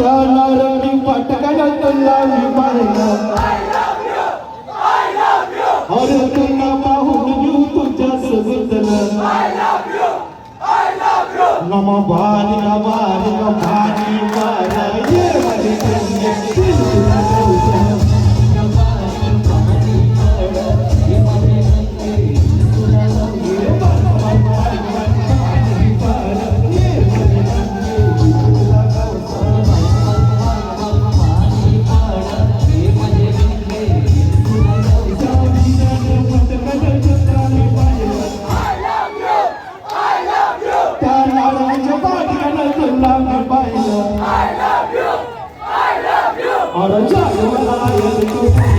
नारळी पटकन तुला मी पाहिलं अरे तुला पाहून येऊ तुझ्या सगळं नमा भारी भारी ये माझे कन्या तुला जाऊ I love you.